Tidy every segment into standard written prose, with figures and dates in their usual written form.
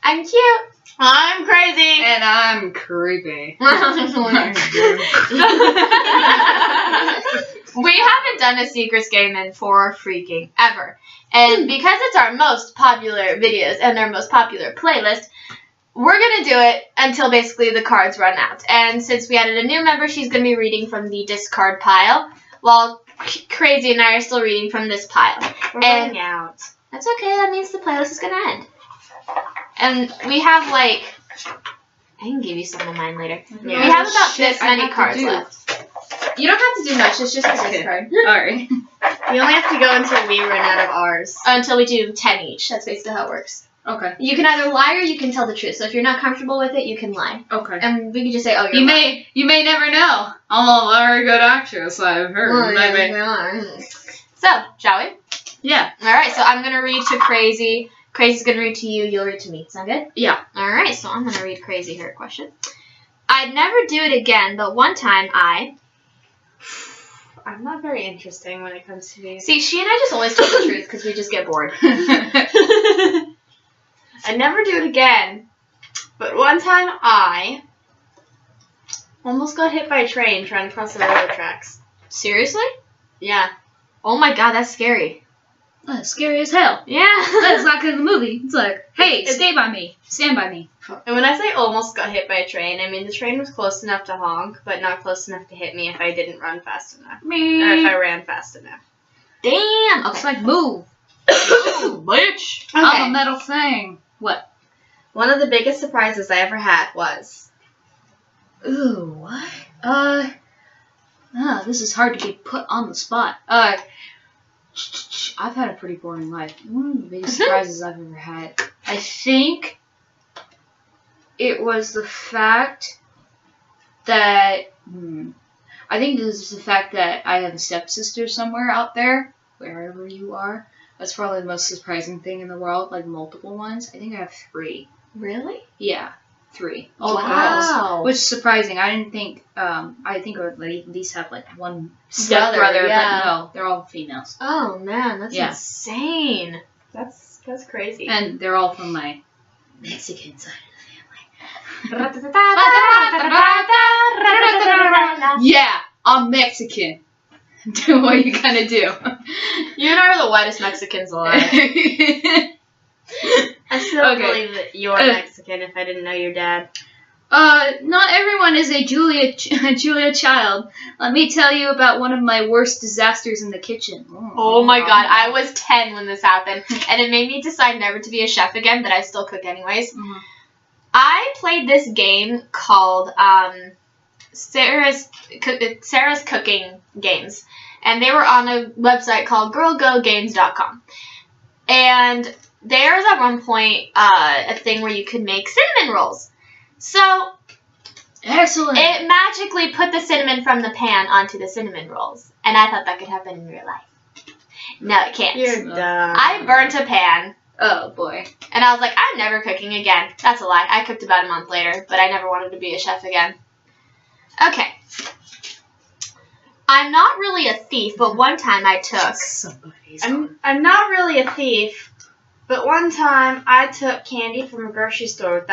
I'm cute. I'm crazy. And I'm creepy. We haven't done a secrets game in for freaking ever. And because it's our most popular videos and our most popular playlist, we're going to do it until basically the cards run out. And since we added a new member, she's going to be reading from the discard pile, while Crazy and I are still reading from this pile. We're running out. That's okay. That means the playlist is going to end. And we have, like... I can give you some of mine later. Yeah. We have about this many cards left. You don't have to do much. It's just a discard. Alright. You only have to go until we run out of ours. Until we do 10 each. That's basically how it works. Okay. You can either lie or you can tell the truth. So if you're not comfortable with it, you can lie. Okay. And we can just say, oh, You may never know. I'm a very good actress, I've heard. Maybe. So, shall we? Yeah. Alright, so I'm going to read to Crazy. Crazy's going to read to you. You'll read to me. Sound good? Yeah. Alright, so I'm going to read Crazy her question. I'd never do it again, but one time I'm not very interesting when it comes to these. See, she and I just always tell the truth because we just get bored. I'd never do it again, but one time I almost got hit by a train trying to cross the railroad tracks. Seriously? Yeah. Oh my god, that's scary. That's scary as hell. Yeah. That's like in the movie. It's like, hey, stay by me. Stand by me. And when I say almost got hit by a train, I mean the train was close enough to honk, but not close enough to hit me if I didn't run fast enough. Or if I ran fast enough. Damn. It's like, move. Bitch. I'm a metal thing. What? One of the biggest surprises I ever had was... Ooh, what? This is hard to be put on the spot. I've had a pretty boring life. One of the biggest surprises I've ever had. I think it was the fact that... I think it was the fact that I have a stepsister somewhere out there, wherever you are. That's probably the most surprising thing in the world, like multiple ones. I think I have 3. Really? Yeah, 3. All Wow. girls. Which is surprising. I didn't think, I think I would at least have like one Brother, stepbrother, yeah. but no, they're all females. Oh man, that's Yeah. insane. That's crazy. And they're all from my Mexican side of the family. Yeah, I'm Mexican. Do what you gotta do. You and I are the whitest Mexicans alive. I still Okay. believe that you're Mexican if I didn't know your dad. Not everyone is a Julia child. Let me tell you about one of my worst disasters in the kitchen. Oh my god, I was 10 when this happened, and it made me decide never to be a chef again, but I still cook anyways. Mhm. I played this game called Sarah's Cooking Games, and they were on a website called girlgogames.com. And there's at one point a thing where you could make cinnamon rolls. So Excellent. it magically put the cinnamon from the pan onto the cinnamon rolls, and I thought that could happen in real life. No, it can't. You're dumb. I burnt a pan, Oh boy. and I was like, I'm never cooking again. That's a lie. I cooked about a month later, but I never wanted to be a chef again. Okay. I'm not really a thief, but one time I took... Somebody's I'm not really a thief, but one time I took candy from a grocery store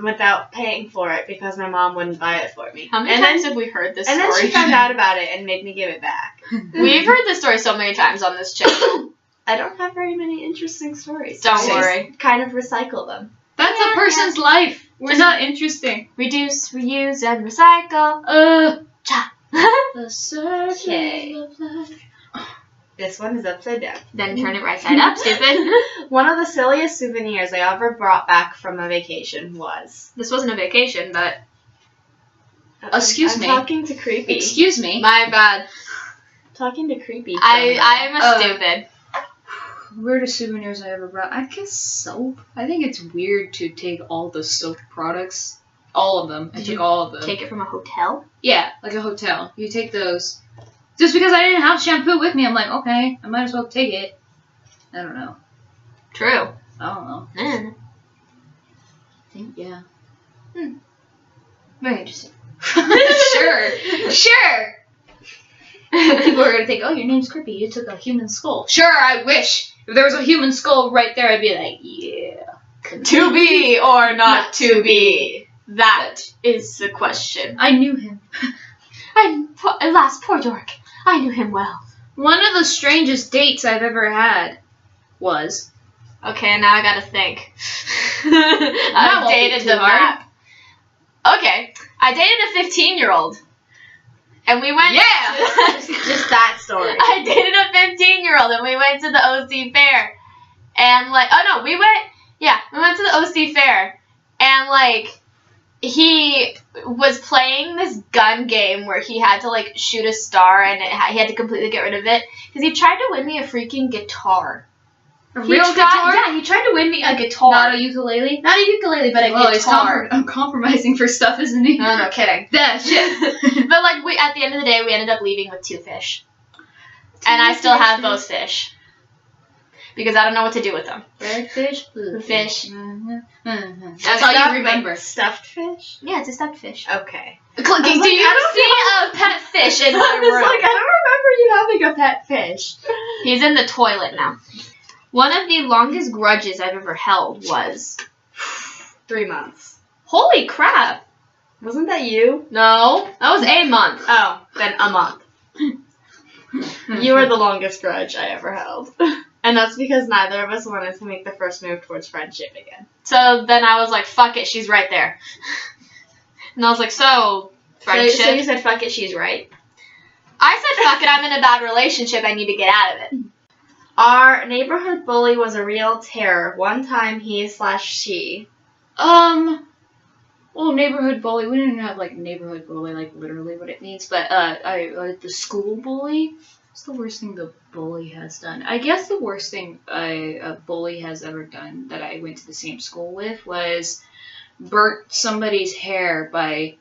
without paying for it because my mom wouldn't buy it for me. How many times have we heard this And story? then she found out about it and made me give it back. We've heard this story so many times on this channel. I don't have very many interesting stories. Don't I just worry. kind of recycle them. That's a person's life. We're not interesting. Reduce, reuse, and recycle. Cha. The circle Okay. of life. This one is upside down. Then turn it right side up, stupid. One of the silliest souvenirs I ever brought back from a vacation was... This wasn't a vacation, but... Excuse me. I'm talking to Creepy. Excuse me. My bad. Talking to Creepy. I'm a stupid. Weirdest souvenirs I ever brought. I guess soap. I think it's weird to take all the soap products. All of them. I Did took you all of them. Take it from a hotel? Yeah, like a hotel. You take those. Just because I didn't have shampoo with me, I'm like, okay, I might as well take it. I don't know. True. I don't know. Mm. I think, yeah. Very interesting. Sure. Sure. People are gonna think, oh, your name's Crippy. You took a human skull. Sure, I wish. If there was a human skull right there, I'd be like, yeah. To be or not to be? That is the question. I knew him. Alas, poor Dork. I knew him well. One of the strangest dates I've ever had was... Okay, now I gotta think. I've dated the map. Okay, I dated a 15-year-old. And we went... Yeah! Just that story. I dated a 15-year-old and we went to the OC Fair. And we went to the OC Fair. And he was playing this gun game where he had to shoot a star and he had to completely get rid of it. Because he tried to win me a freaking guitar. Real guitar? Yeah, he tried to win me a guitar. Not a ukulele? Not a ukulele, but a guitar. I'm compromising for stuff, isn't he? No, kidding. That shit. But at the end of the day, we ended up leaving with 2 fish. And I still have those fish. Because I don't know what to do with them. Red fish, blue fish. That's all you remember. Stuffed fish? Yeah, it's a stuffed fish. Okay. Do you see a pet fish in my room? I don't remember you having a pet fish. He's in the toilet now. One of the longest grudges I've ever held was 3 months. Holy crap! Wasn't that you? No, that was a month. Oh, then a month. You were the longest grudge I ever held. And that's because neither of us wanted to make the first move towards friendship again. So then I was like, fuck it, she's right there. And I was like, so, friendship? So you said, fuck it, she's right? I said, fuck it, I'm in a bad relationship, I need to get out of it. Our neighborhood bully was a real terror. One time he/she. Well, neighborhood bully, we didn't have neighborhood bully, literally what it means, but the school bully. What's the worst thing the bully has done? I guess the worst thing a bully has ever done that I went to the same school with was burnt somebody's hair by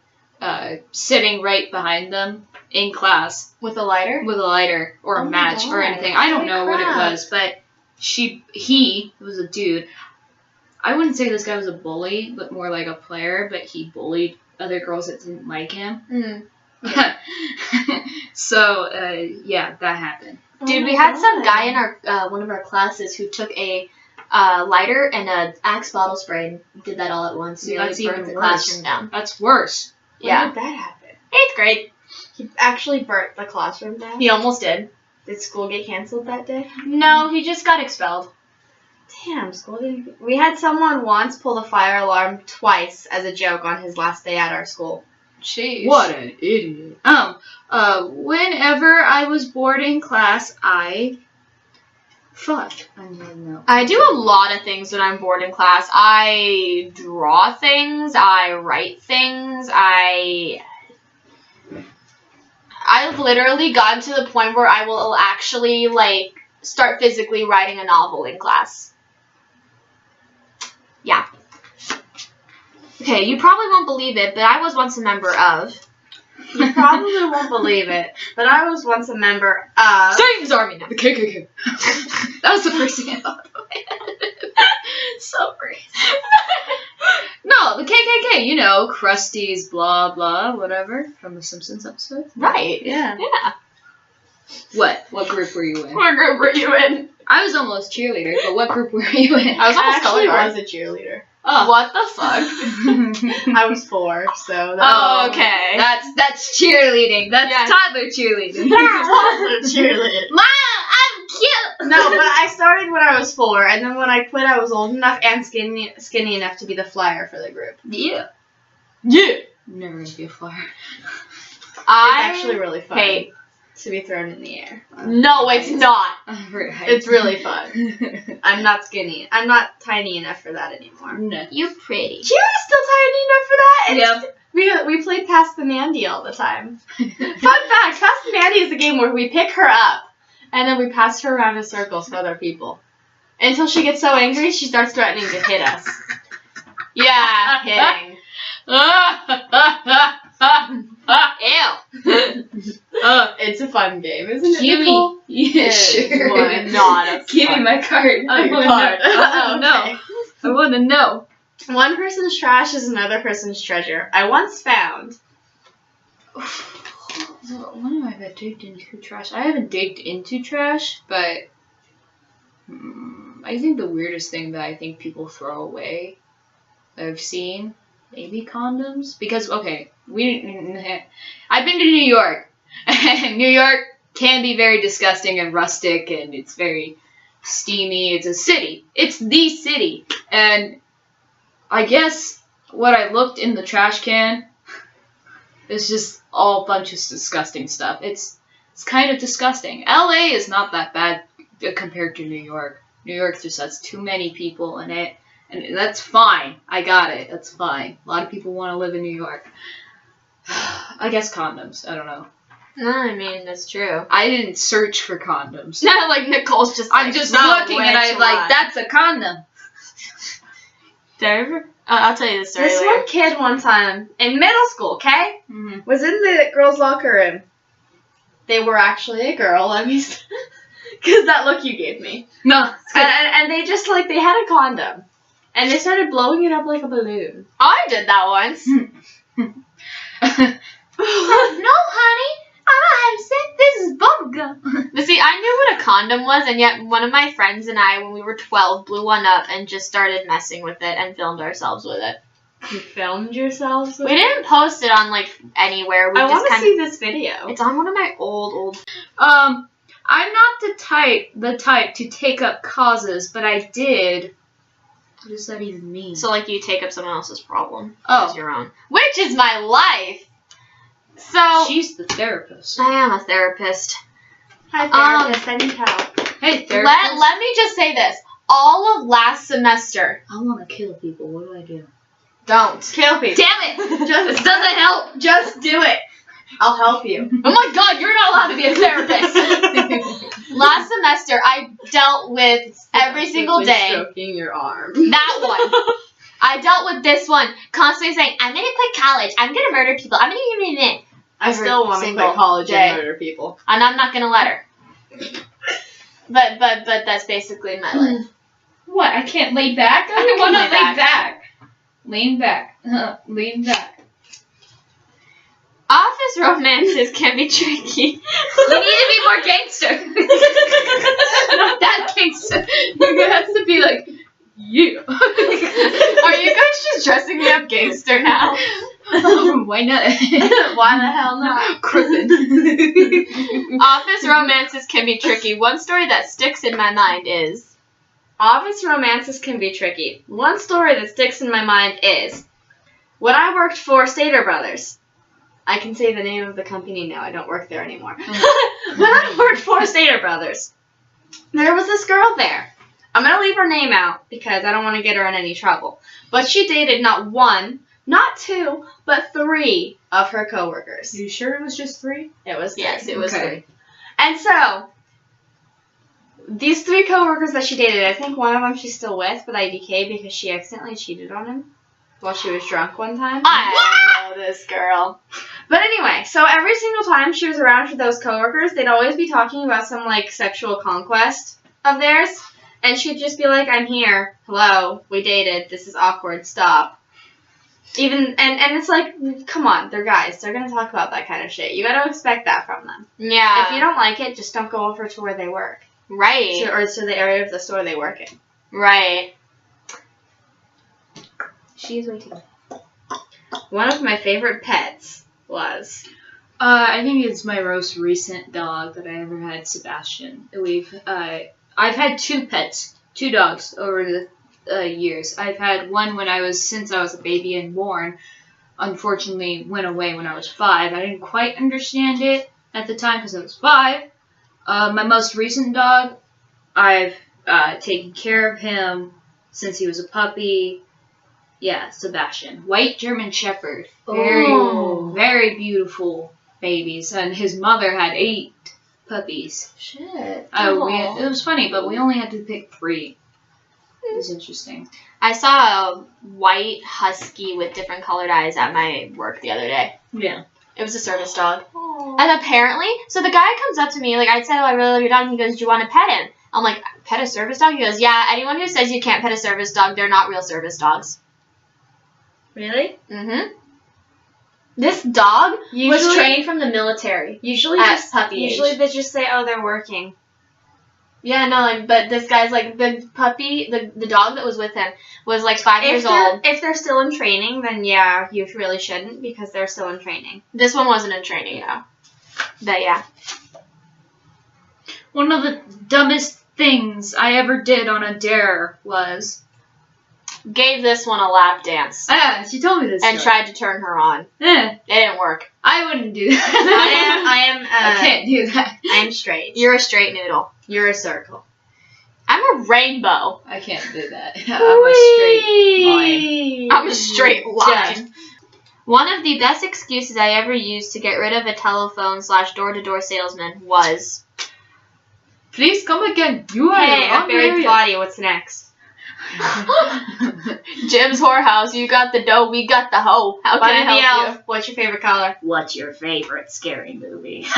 sitting right behind them in class. With a lighter? With a lighter or a match or anything. I don't know what it was, but he was a dude. I wouldn't say this guy was a bully, but more like a player, but he bullied other girls that didn't like him. Mm. So, yeah, that happened. Dude, we had some guy in our one of our classes who took a lighter and an Axe bottle spray and did that all at once. Yeah, that's burned even the worse. classroom down. That's worse. When did that happen? 8th grade. He actually burnt the classroom down? He almost did. Did school get canceled that day? No, he just got expelled. Damn, school didn't... We had someone once pull the fire alarm twice as a joke on his last day at our school. Jeez. What an idiot. Whenever I was bored in class, I do a lot of things when I'm bored in class. I draw things, I write things, I've literally gotten to the point where I will actually, start physically writing a novel in class. Yeah. Okay, you probably won't believe it, but I was once a member of... You probably won't believe it, but I was once a member of... Satan's Army now. The KKK. That was the first thing I thought of. So great. No, the KKK, Krusty's blah, blah, whatever, from the Simpsons episode. Right. Yeah. Yeah. What group were you in? What group were you in? I was almost cheerleader, but what group were you in? I was almost color guard. I was a cheerleader. Oh. What the fuck? I was 4, so... Okay. That's cheerleading. That's toddler cheerleading. Toddler cheerleading. Mom, I'm cute! No, but I started when I was 4, and then when I quit, I was old enough and skinny enough to be the flyer for the group. Yeah. Yeah. Never gonna be a flyer. It's actually really fun. Hey. To be thrown in the air. No, it's not. It's really fun. I'm not skinny. I'm not tiny enough for that anymore. No. You pretty. You're still tiny enough for that? Yep. We played Pass the Mandy all the time. Fun fact, Pass the Mandy is a game where we pick her up, and then we pass her around in circles with other people. Until she gets so angry, she starts threatening to hit us. Yeah, hitting. Ew. It's a fun game, isn't it? Give me. Yeah, sure. Not Give me my card. Oh, your card. I know. I want to know. One person's trash is another person's treasure. I once found So, when have I digged into trash? I haven't digged into trash, but I think the weirdest thing that I think people throw away that I've seen, maybe condoms. Because, okay, I've been to New York. New York can be very disgusting and rustic, and it's very steamy. It's a city. It's the city. And I guess what I looked in the trash can is just all a bunch of disgusting stuff. It's kind of disgusting. LA is not that bad compared to New York. New York just has too many people in it, and that's fine. I got it. That's fine. A lot of people want to live in New York. I guess condoms. I don't know. No, I mean, that's true. I didn't search for condoms. No, like, Nicole's just I'm just looking and I'm like, that's a condom. Did I ever? I'll tell you the story This later. one kid one time in middle school, okay, Mm-hmm. was in the girls' locker room. They were actually a girl, let me, because that look you gave me. No. And they just like they had a condom, and they started blowing it up like a balloon. I did that once. No, honey. I'm sick. This is bubblegum. But see, I knew what a condom was, and yet one of my friends and I, when we were 12, blew one up and just started messing with it and filmed ourselves with it. You filmed yourselves? We didn't post it on, like, anywhere. We I just want to kind see this video. It's on one of my old... I'm not the type to take up causes, but I did. What does that even mean? So, like, you take up someone else's problem Oh. as your own. Which is my life. So... She's the therapist. I am a therapist. Hi, therapist. I need help. Hey, therapist. Let me just say this. All of last semester... I want to kill people. What do I do? Don't. Kill people. Damn it! Just This doesn't help. Just do it. I'll help you. Oh my god, you're not allowed to be a therapist. Last semester, I dealt with every single day. Stroking your arm. That one. I dealt with this one, constantly saying, I'm going to quit college. I'm going to murder people. I'm going to get it. I still want to single quit college day. and murder people. And I'm not going to let her. But that's basically my life. What? I can't lay back? I can don't want to lay lay back. Lean back. Lean back. Office romances can be tricky. You need to be more gangster. Not that gangster. It has to be like, yeah. Are you guys just dressing me up gangster now? Why not? Why the hell not? Crippin'. Office romances can be tricky. One story that sticks in my mind is... Office romances can be tricky. One story that sticks in my mind is when I worked for Stater Brothers. I can say the name of the company now. I don't work there anymore. When I worked for Stater Brothers, there was this girl there. I'm going to leave her name out because I don't want to get her in any trouble. But she dated not one, not two, but three of her coworkers. You sure it was just 3? It was three. Yes, it was Okay. three. And so, these 3 coworkers that she dated, I think one of them she's still with, but IDK because she accidentally cheated on him while she was drunk one time. I know this girl. But anyway, so every single time she was around with those coworkers, they'd always be talking about some, like, sexual conquest of theirs. And she'd just be like, I'm here. Hello. We dated. This is awkward. Stop. And it's like, come on. They're guys. They're going to talk about that kind of shit. You got to expect that from them. Yeah. If you don't like it, just don't go over to where they work. Right. Or to the area of the store they work in. Right. She's waiting. One of my favorite pets was... I think it's my most recent dog that I ever had, Sebastian. I've had 2 pets, 2 dogs over the years. I've had one since I was a baby and born. Unfortunately, went away when I was 5. I didn't quite understand it at the time because I was 5. My most recent dog, I've taken care of him since he was a puppy. Yeah, Sebastian. White German Shepherd. Very, Oh. very beautiful babies. And his mother had 8 puppies. Shit. It was funny, but we only had to pick 3. It was interesting. I saw a white husky with different colored eyes at my work the other day. Yeah. It was a service dog. And apparently, so the guy comes up to me, like, I said, oh, I really love your dog, and he goes, do you want to pet him? I'm like, pet a service dog? He goes, yeah, anyone who says you can't pet a service dog, they're not real service dogs. Really? Mm-hmm. This dog was Usually- trained from the military. Usually At just puppy age. Usually they just say, "Oh, they're working." Yeah, no, like, but this guy's like the puppy, the dog that was with him was like 5 years old. If they're still in training, then yeah, you really shouldn't because they're still in training. This one wasn't in training, though. But yeah. One of the dumbest things I ever did on a dare was... Gave this one a lap dance Ah, she told me this and story. tried to turn her on. Eh, It didn't work. I wouldn't do that. I can't do that. am straight. You're a straight noodle. You're a circle. I'm a rainbow. I can't do that. I'm a straight line. Whee! I'm a straight line. One of the best excuses I ever used to get rid of a telephone/door-to-door salesman was, Please come again. You are Hey, wrong I'm buried area. body. What's next? Jim's whorehouse. You got the dough, we got the hoe. How can I help you? What's your favorite color? What's your favorite scary movie? What's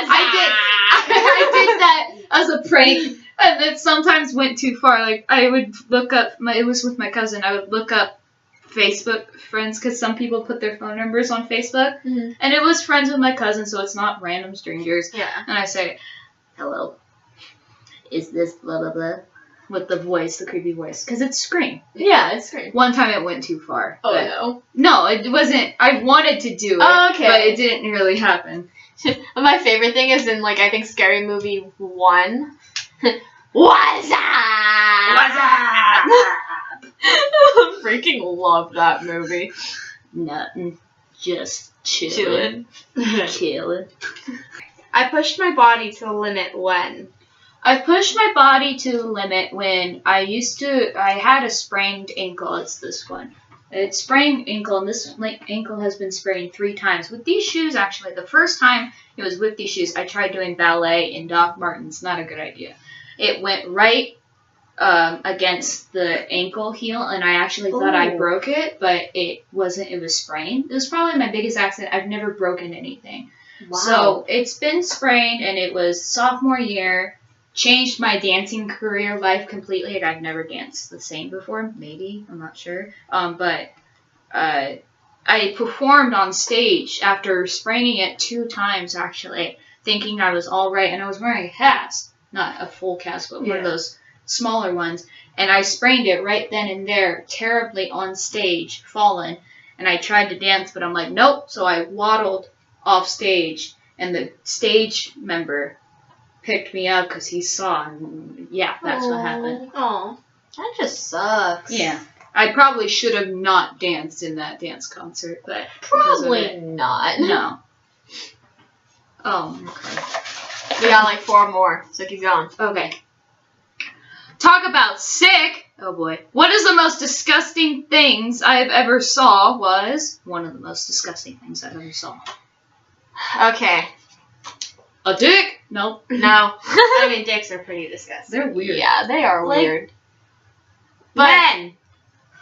I did that as a prank, and it sometimes went too far. Like, I would look up, it was with my cousin, I would look up Facebook friends, because some people put their phone numbers on Facebook, Mhm. and it was friends with my cousin, so it's not random strangers. Yeah. And I say, hello, is this blah blah blah? With the voice, the creepy voice, because it's Scream. Yeah, it's great. One time it went too far. Oh, but- no. No, it wasn't. I wanted to do it, Oh, okay. but it didn't really happen. My favorite thing is in, like, I think Scary Movie 1. What's up? I freaking love that movie. Nothing. Just chilling. Chillin'. Killing. I pushed my body to the limit when. I pushed my body to the limit when I had a sprained ankle. It's this one. It's sprained ankle, and this ankle has been sprained 3 times. With these shoes, actually. The first time it was with these shoes, I tried doing ballet in Doc Martens. Not a good idea. It went right against the ankle heel, and I actually thought I Ooh. broke it, but it wasn't. It was sprained. It was probably my biggest accident. I've never broken anything. So it's been sprained, and it was sophomore year. Changed my dancing career life completely. Like, I've never danced the same before. Maybe, I'm not sure. But I performed on stage after spraining it 2 times, actually, thinking I was all right. And I was wearing a cast, not a full cast, but one of those smaller ones. And I sprained it right then and there, terribly on stage, fallen. And I tried to dance, but I'm like, nope. So I waddled off stage, and the stage member picked me up because he saw, and yeah, that's what happened. Oh, that just sucks. Yeah. I probably should have not danced in that dance concert, but because of Probably it, not. no. Oh, okay. We got like 4 more, so keep going. Okay. Talk about sick. Oh boy. One of the most disgusting things I've ever saw was one of the most disgusting things I've ever saw. Okay. A dick? Nope. No. I mean, dicks are pretty disgusting. They're weird. Yeah, they are Like- weird. But men,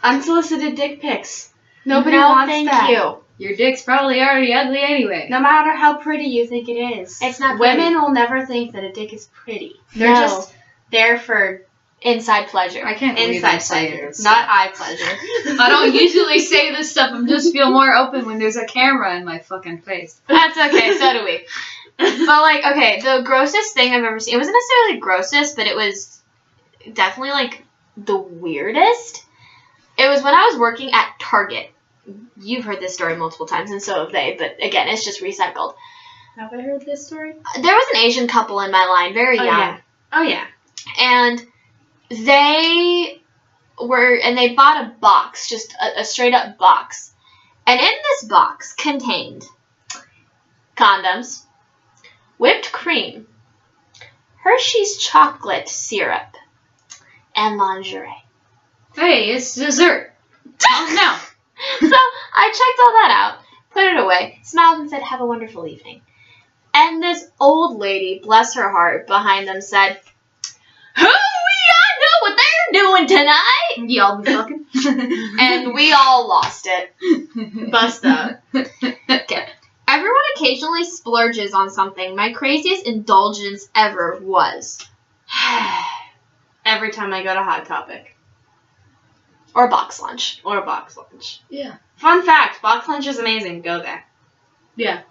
unsolicited dick pics. Nobody No, wants thank that. you. Your dick's probably already ugly anyway. No matter how pretty you think it is. It's not Women will never think that a dick is pretty. They're No. just there for Inside pleasure. I can't believe inside I'm saying pleasure, this not stuff. eye pleasure. I don't usually say this stuff. I just feel more open when there's a camera in my fucking face. That's okay, so do we. But, like, okay, the grossest thing I've ever seen, it wasn't necessarily grossest, but it was definitely, like, the weirdest. It was when I was working at Target. You've heard this story multiple times, and so have they, but again, it's just recycled. Have I heard this story? There was an Asian couple in my line, very young. Yeah. Oh yeah. And they bought a box, just a straight up box. And in this box contained condoms, whipped cream, Hershey's chocolate syrup, and lingerie. Hey, it's dessert. Oh, no. So I checked all that out, put it away, smiled and said, "Have a wonderful evening." And this old lady, bless her heart, behind them said, "Who I know what they're doing tonight?" Y'all be fucking. And we all lost it. Bust up. Okay. Everyone occasionally splurges on something. My craziest indulgence ever was Every time I go to Hot Topic. Or box lunch. Or box lunch. Yeah. Fun fact, box lunch is amazing. Go there. Yeah.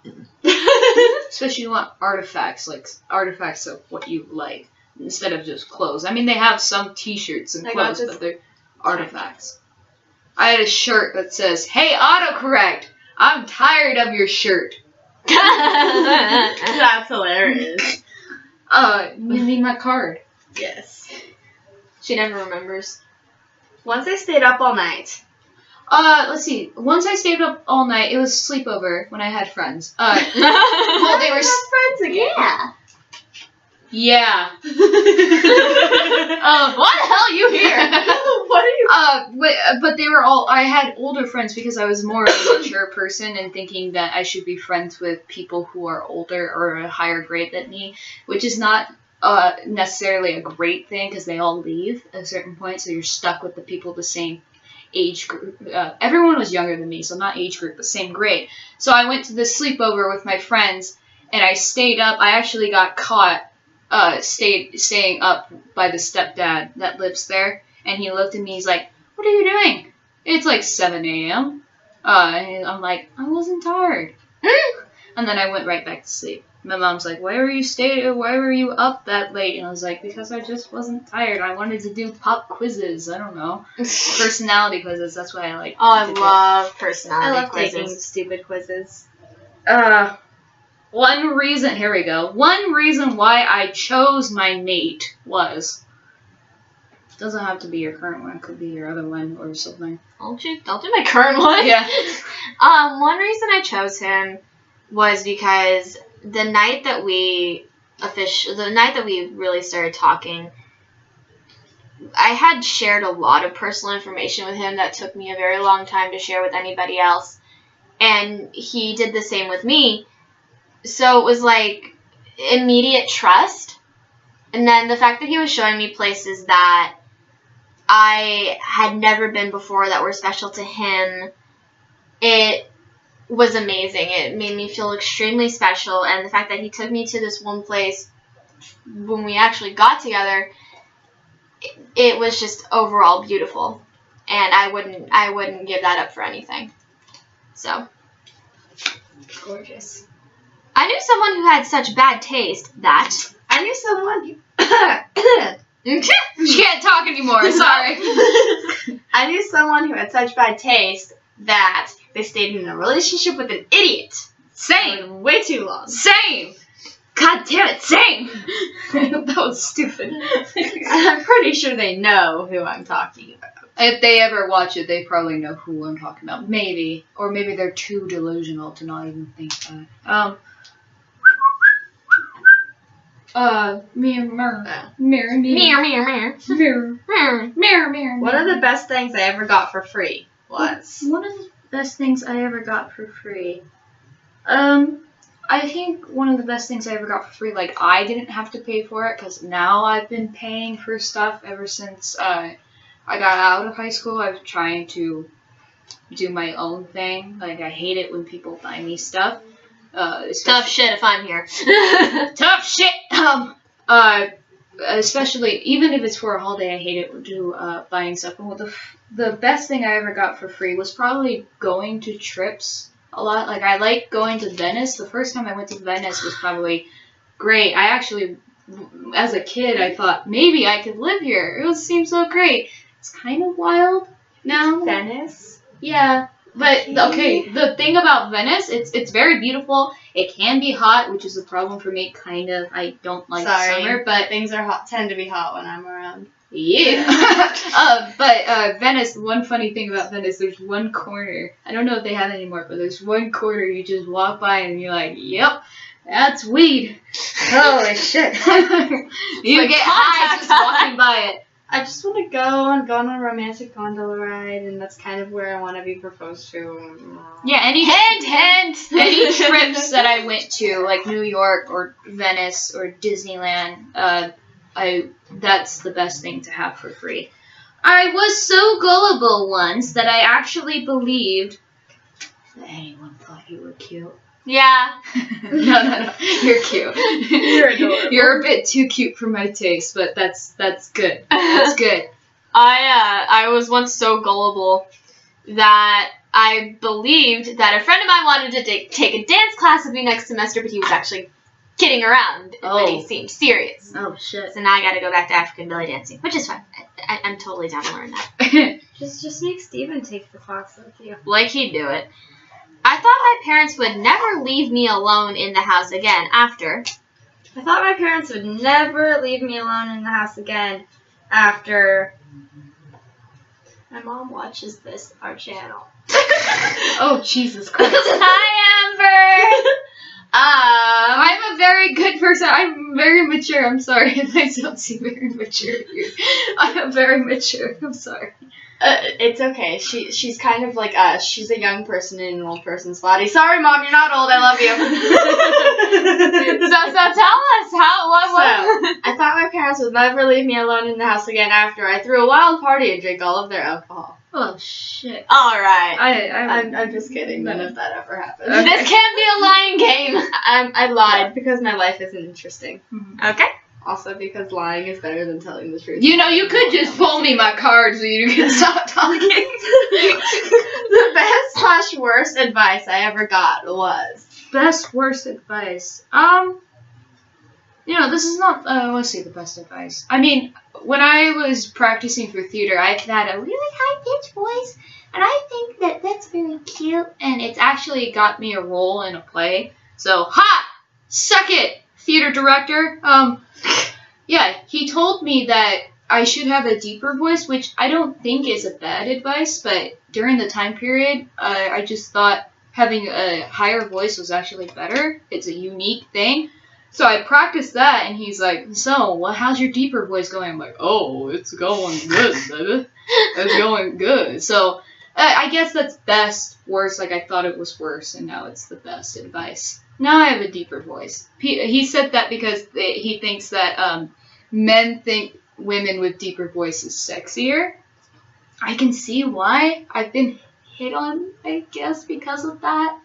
Especially you want artifacts, like artifacts of what you like, instead of just clothes. I mean, they have some T-shirts and I got clothes, this- but they're artifacts. I had a shirt that says, "Hey, autocorrect, I'm tired of your shirt." That's hilarious. You need my card. Yes. She never remembers. Once I stayed up all night. Let's see. Once I stayed up all night, it was sleepover when I had friends. Well, they were friends again. yeah. Why the hell are you here? What are you? But they were all. I had older friends because I was more of a mature person and thinking that I should be friends with people who are older or a higher grade than me, which is not necessarily a great thing because they all leave at a certain point, so you're stuck with the people the same age group. Everyone was younger than me, so not age group, but same grade. So I went to this sleepover with my friends, and I stayed up. I actually got caught staying up by the stepdad that lives there, and he looked at me. He's like, "What are you doing? It's like 7 a.m." And I'm like, "I wasn't tired." And then I went right back to sleep. My mom's like, why were you up that late? And I was like, because I just wasn't tired. I wanted to do pop quizzes. I don't know. Personality quizzes. That's why I like. Oh, I to do. love personality I love quizzes. taking stupid quizzes. One reason, here we go. One reason why I chose my mate was, doesn't have to be your current one, it could be your other one or something. Don't do my current one. Yeah. One reason I chose him was because the night that we really started talking, I had shared a lot of personal information with him that took me a very long time to share with anybody else, and he did the same with me. So it was like immediate trust, and then the fact that he was showing me places that I had never been before that were special to him, it was amazing. It made me feel extremely special, and the fact that he took me to this one place when we actually got together, it was just overall beautiful, and I wouldn't give that up for anything. So Gorgeous. I knew someone who had such bad taste that I knew someone who... She can't talk anymore, sorry. I knew someone who had such bad taste that they stayed in a relationship with an idiot. Same. For way too long. Same. God damn it, same. That was stupid. I'm pretty sure they know who I'm talking about. If they ever watch it, they probably know who I'm talking about. Maybe. Or maybe they're too delusional to not even think that. Mirror. One of the best things I ever got for free was... One of the best things I ever got for free. I think one of the best things I ever got for free, like, I didn't have to pay for it, because now I've been paying for stuff ever since, I got out of high school. I was trying to do my own thing. Like, I hate it when people buy me stuff. tough shit if I'm here. Tough shit! Especially, even if it's for a holiday, I hate it buying stuff. And the best thing I ever got for free was probably going to trips a lot. Like, I like going to Venice. The first time I went to Venice was probably great. I actually, as a kid, I thought, maybe I could live here. It seemed so great. It's kind of wild now. Venice? Yeah. But, okay, the thing about Venice, it's very beautiful. It can be hot, which is a problem for me, kind of. I don't like summer, but... things tend to be hot when I'm around. Yeah. But Venice, one funny thing about Venice, there's one corner. I don't know if they have it anymore, but there's one corner you just walk by and you're like, yep, that's weed. Holy shit. You like get high just walking by it. I just want to go on a romantic gondola ride, and that's kind of where I want to be proposed to. Yeah, any Hint! any trips that I went to, like New York or Venice or Disneyland, that's the best thing to have for free. I was so gullible once that I actually believed that anyone thought you were cute. Yeah. No. You're cute. You're adorable. You're a bit too cute for my taste, but that's good. That's good. I was once so gullible that I believed that a friend of mine wanted to take a dance class with me next semester, but he was actually kidding around, but he seemed serious. Oh, shit. So now I gotta go back to African belly dancing, which is fine. I'm totally down to learn that. Just make Steven take the class with you. Like he'd do it. I thought my parents would never leave me alone in the house again after. I thought my parents would never leave me alone in the house again after. My mom watches our channel. Oh, Jesus Christ. Hi, Amber! I'm a very good person. I'm very mature. I'm sorry. I don't seem very mature here. I am very mature. I'm sorry. It's okay. She's kind of like us. She's a young person in an old person's body. Sorry, Mom, you're not old. I love you. So tell us what. I thought my parents would never leave me alone in the house again after I threw a wild party and drank all of their alcohol. Oh, shit. All right. I'm just kidding. None of that ever happened. Okay. This can't be a lying game. I lied because my life isn't interesting. Okay. Also because lying is better than telling the truth. You know, you could just pull me my card so you can stop talking. The best / worst advice I ever got was. Best, worst advice. You know, this is not, let's see, the best advice. I mean, when I was practicing for theater, I had a really high-pitched voice, and I think that that's very cute, and it's actually got me a role in a play. So, suck it, theater director. Yeah, he told me that I should have a deeper voice, which I don't think is a bad advice, but during the time period, I just thought having a higher voice was actually better. It's a unique thing. So I practiced that, and he's like, so, how's your deeper voice going? I'm like, oh, it's going good, baby. It's going good. So I guess that's best, worst. Like, I thought it was worse, and now it's the best advice. Now I have a deeper voice. He said that because he thinks that men think women with deeper voices sexier. I can see why. I've been hit on, I guess, because of that.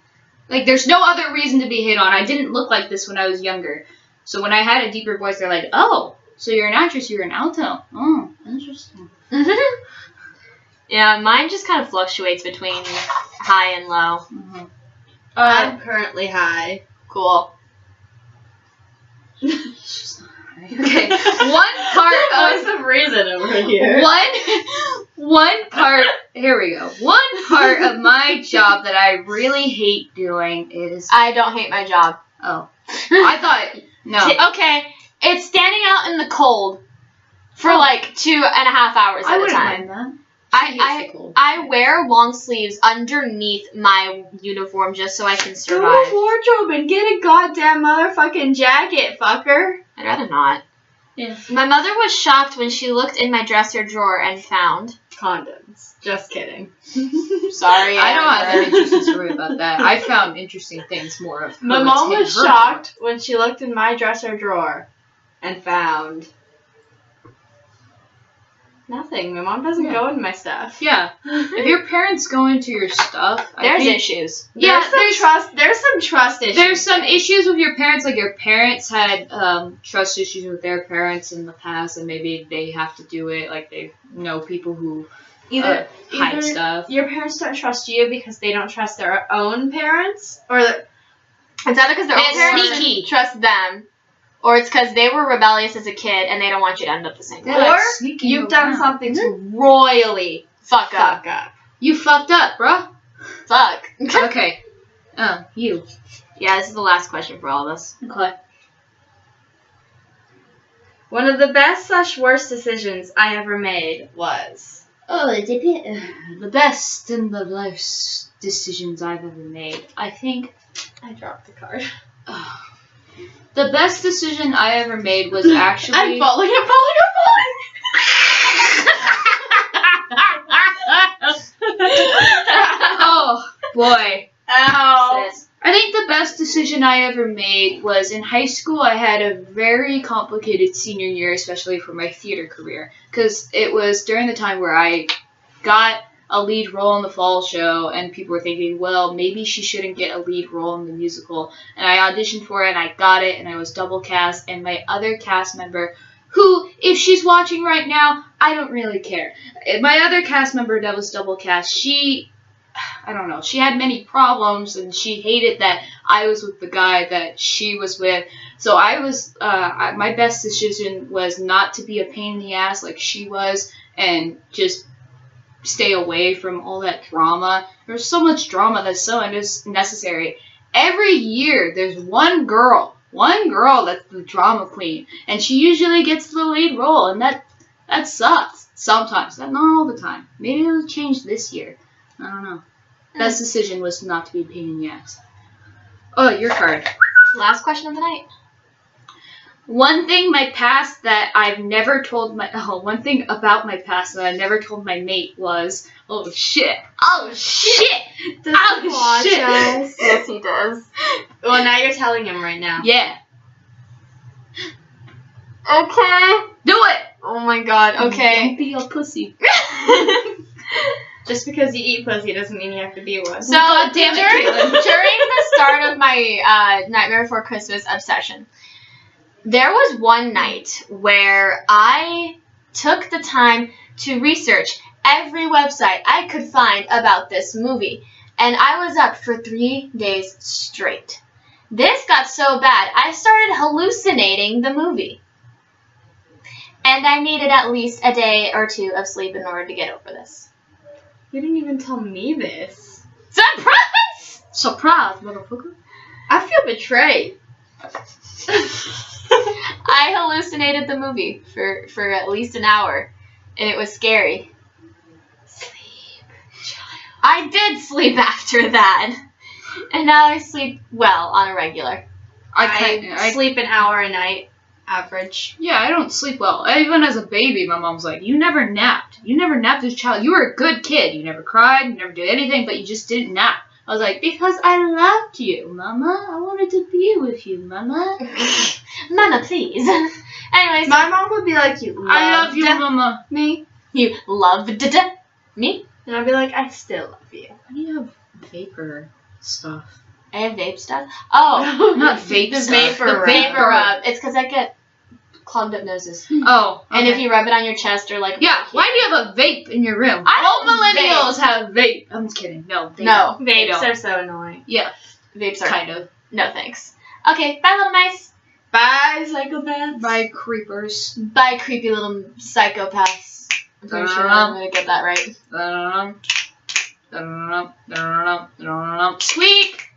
Like, there's no other reason to be hit on. I didn't look like this when I was younger. So when I had a deeper voice, they're like, oh, so you're an actress, you're an alto. Oh, interesting. Yeah, mine just kind of fluctuates between high and low. Mm-hmm. I'm currently high. Cool. Okay, one part Voice of reason over here. One part, here we go. One part of my job that I really hate doing is, I don't hate my job. I thought, no. Okay, it's standing out in the cold for like 2.5 hours at I a wouldn't time. mind that. I wear long sleeves underneath my uniform just so I can Go to survive. wardrobe and get a goddamn motherfucking jacket, fucker. I'd rather not. Yeah. My mother was shocked when she looked in my dresser drawer and found Condoms. Just kidding. Sorry, I don't have Amber. an interesting story about that. I found interesting things more of. My mom was shocked when she looked in my dresser drawer and found nothing. My mom doesn't go into my stuff. Yeah. If your parents go into your stuff, There's issues. There's some trust issues. There's some issues with your parents. Like, your parents had trust issues with their parents in the past, and maybe they have to do it. Like, they know people who either hide stuff. Your parents don't trust you because they don't trust their own parents, or It's either because their own It's parents sneaky. trust them, or it's because they were rebellious as a kid and they don't want you to end up the same way. They're like or sneaking you've done around. something to royally Fuck up. fuck up. You fucked up, bruh. Fuck. Okay. You. Yeah, this is the last question for all of us. Okay. One of the best / worst decisions I ever made was. Oh, the best in the life's decisions I've ever made. I think I dropped the card. the best decision I ever made was actually. I'm falling. Oh boy. Ow. Sis. I think the best decision I ever made was in high school. I had a very complicated senior year, especially for my theater career, because it was during the time where I got a lead role in the fall show, and people were thinking, well, maybe she shouldn't get a lead role in the musical. And I auditioned for it, and I got it, and I was double cast, and my other cast member who, if she's watching right now, I don't really care. My other cast member that was double cast, I don't know, she had many problems, and she hated that I was with the guy that she was with. So my best decision was not to be a pain in the ass like she was, and just stay away from all that drama. There's so much drama that's so unnecessary. Every year, there's one girl that's the drama queen, and she usually gets the lead role, and that sucks sometimes. Not all the time. Maybe it'll change this year. I don't know. Best decision was not to be a pain in the ass. Oh, your card. Last question of the night. One thing my past that I've never told one thing about my past that I never told my mate was, oh shit. Oh shit! Does he watch shit. us? Yes, he does. Well, now you're telling him right now. Yeah. Okay. Do it! Oh my god, okay. Don't be a pussy. Just because you eat pussy doesn't mean you have to be one. So, God damn it, during Caitlin. the start of my Nightmare Before Christmas obsession, there was one night where I took the time to research every website I could find about this movie, and I was up for 3 days straight. This got so bad, I started hallucinating the movie. And I needed at least a day or two of sleep in order to get over this. You didn't even tell me this. Surprise! Surprise, motherfucker. I feel betrayed. I hallucinated the movie for at least an hour, and it was scary. Sleep, child. I did sleep after that, and now I sleep well on a regular. I sleep an hour a night, average. Yeah, I don't sleep well. Even as a baby, my mom's like, you never napped. You never napped as a child. You were a good kid. You never cried. You never did anything, but you just didn't nap. I was like, because I loved you, Mama. I wanted to be with you, Mama. Mama, please. Anyways, My mom would be like, you loved I love you, Mama. me. you loved me. And I'd be like, I still love you. Why do you have vapor stuff? I have vape stuff. Oh, Not vape The stuff. vapor the rub. vapor rub. It's because I get clogged up noses. Oh, And okay. if you rub it on your chest or like Yeah, why do you have a vape in your room? I All don't millennials have vape. I'm just kidding. No, they No, don't. They Vapes don't. are so annoying. Yeah, vapes are kind of. no thanks. Okay, bye little mice. Bye, psychopaths. By creepers. Bye creepy little psychopaths. I'm pretty sure I'm gonna get that right. Squeak!